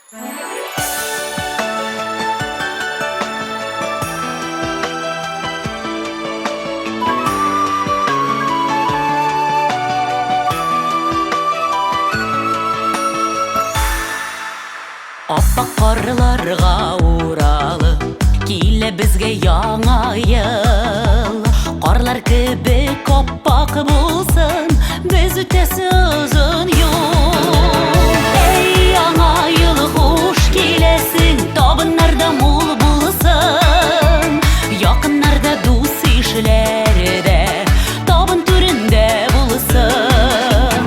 Аппақ қарларға уралып, келе бізге яңа ел. Қарлар кебек аппақ болсын, біз өтесі ұзын жол. Ей яңа ел, қош келесің, табыннарда мол болсын. Якыннарда дос ишлерде, табын түрінде болсын.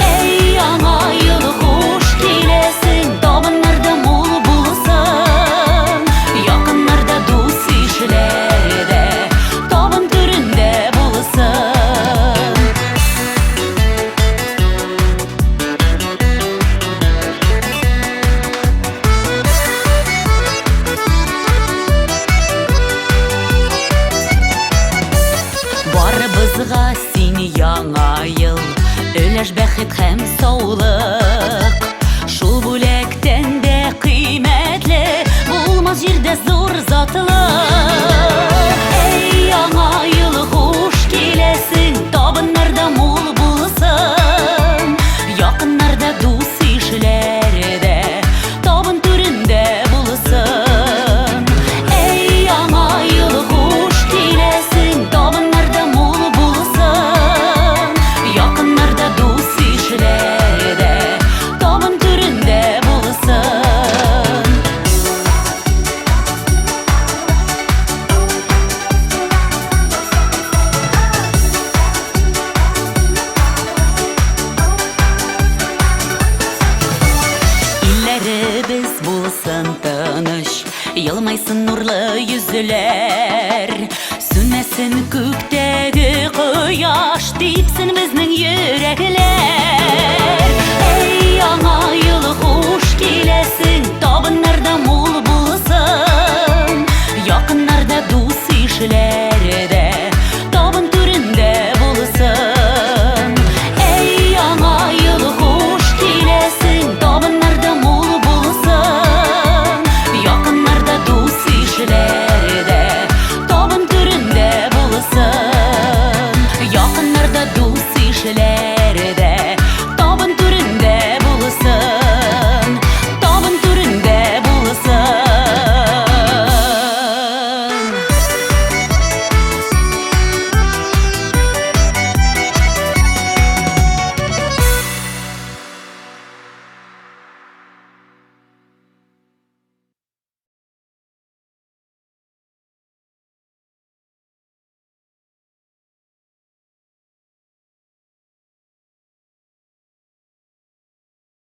Ей яңа ел, қош келесің, табыннарда мол болсын. Якыннарда дос ишлерде, табын түрінде болсын. Барыбызға сен яңа ел, өләш бәхет һәм саулык. Шул бүләктән дә кыйммәтле, булмас җирдә зур затлык. Эй яңа ел, хуш киләсең, табыннарда мул булсын. Якыннарда дус ишләрдә, табын түрендә булсын. Эй яңа ел, хуш киләсең, табыннарда мул булсын. Якыннарда дус ишләрдә, табын түрендә булсын. Илләребез булсын тыныч, елмайсын нурлы йөзләр. Сүнмәсен күктәге кояш, типсен безнең йөрәкләр. Эй яңа